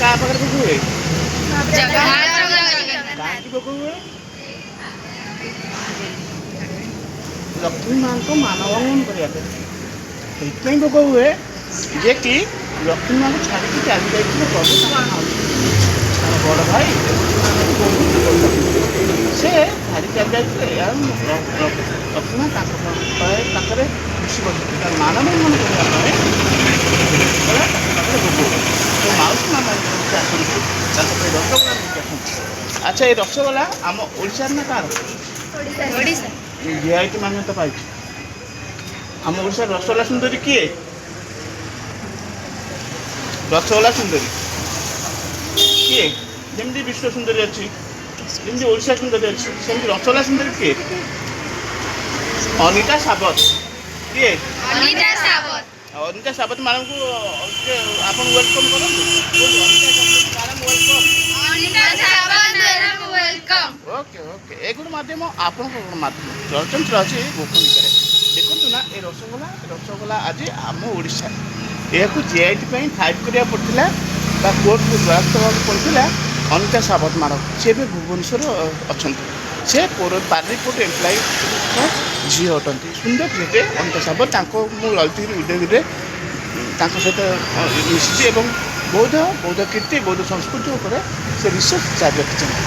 କାହା ପାଖରେ ଭୋଗ ହୁଏ? ଜଗନ୍ନାଥ କାହିଁକି ଭୋଗ ହୁଏ? ଲକ୍ଷ୍ମୀ ମାଙ୍କ ମାନବନ୍ଦନ କରିବା ପାଇଁ ସେଇଥିପାଇଁ ଭୋଗ ହୁଏ ଯେ କି ଲକ୍ଷ୍ମୀ ମାଙ୍କୁ ଛାଡ଼ିକି ଚାଲି ଯାଇଥିଲେ ପ୍ରଭୁ ତାଙ୍କ ମାଉସୀ ତାଙ୍କ ବଡ଼ ଭାଇ ସେ ଛାଡ଼ି ଚାଲି ଯାଇଥିଲେ। ଲକ୍ଷ୍ମୀ ମା ତାଙ୍କ ପାଖରେ ଖୁସି ବସିଥିଲେ ତାର ମାନବନ୍ଦନ କରିବା ପାଇଁ ତାଙ୍କ ପାଖରେ ଭୋଗ ହୁଏ। ତ ମାଉସୀ ମା ଆସନ୍ତି ତାଙ୍କ ପାଇଁ ରସଗୋଲା ନେଇକି ଆସନ୍ତି। ଆଚ୍ଛା, ଏଇ ରସଗୋଲା ଆମ ଓଡ଼ିଶାର ନା କାହାର? ଓଡ଼ିଶା ଜିଆଇଟି ମାନ୍ୟତା ପାଇଛି। ଆମ ଓଡ଼ିଶାର ରସଗୋଲା ସୁନ୍ଦରୀ କିଏ? ରସଗୋଲା ସୁନ୍ଦରୀ କିଏ? ଯେମିତି ବିଶ୍ୱ ସୁନ୍ଦରୀ ଅଛି, ଯେମିତି ଓଡ଼ିଶା ସୁନ୍ଦରୀ ଅଛି, ସେମିତି ରସଗୋଲା ସୁନ୍ଦରୀ କିଏ? ଅନିତା ସାବତ। କିଏ? ଅନିତା ସାବତ। ଅନିତା ସାବତ ମ୍ୟାଡ଼ାମକୁ ଆପଣ ୱେଲକମ୍ କରନ୍ତୁ। ଅନିତା ସାବତ ମ୍ୟାଡ଼ାମ ୱେଲକମ୍। ଅନିତା ସାବତ ମ୍ୟାଡାମ ୱେଲକମ୍। ଓକେ ଓକେ, ଏଗୁলো ମାଧ୍ୟମ ଆପଣଙ୍କ ମାଧ୍ୟମ ଚଳଚ୍ଚିତ୍ର ଅଛି ଗୋପନୀୟତାରେ ଦେଖନ୍ତୁ ନା। ଏ ରସଗୋଲା ଆଜି ଆମ ଓଡ଼ିଶା ଏହାକୁ ଜିଆଇଟି ପାଇଁ ଫାଇଟ୍ କରିବାକୁ ପଡ଼ିଥିଲା ବା କୋର୍ଟକୁ ଦ୍ୱାରସ୍ଥ ହେବାକୁ ପଡ଼ିଥିଲା। ଅନିତା ସାବତ ମ୍ୟାଡ଼ାମ ସେ ଏବେ ଭୁବନେଶ୍ୱର ଅଛନ୍ତି। ସେ ପାର୍ଲିପୁର ଏମ୍ପ୍ଲୟ ଝିଅ ଅଟନ୍ତି। ସୁନ୍ଦର ଝିଅଟେ ଅନିତା ସାବତ। ମୁଁ ଲଳିତଗିରି ଉଦୟଗିରିରେ ତାଙ୍କ ସହିତ ମିଶିଛି ଏବଂ ବୌଦ୍ଧ କୀର୍ତ୍ତି ବୌଦ୍ଧ ସଂସ୍କୃତି ଉପରେ ସେ ରିସର୍ଚ୍ଚ ଜାରି ରଖିଛନ୍ତି।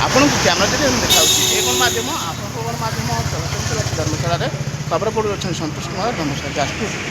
ଆପଣଙ୍କୁ କ୍ୟାମେରା ଦେଲେ ଦେଖାଉଛି। ଏ ଗଣମାଧ୍ୟମ ଆପଣଙ୍କ ଗଣମାଧ୍ୟମ ଚଳଚ୍ଚିତ୍ର ଧର୍ମଶାଳାରେ ଖବର ପଢ଼ୁ ଅଛନ୍ତି ସନ୍ତୋଷ କୁମାର ଧର୍ମଶାଳା ଯାଜପୁର।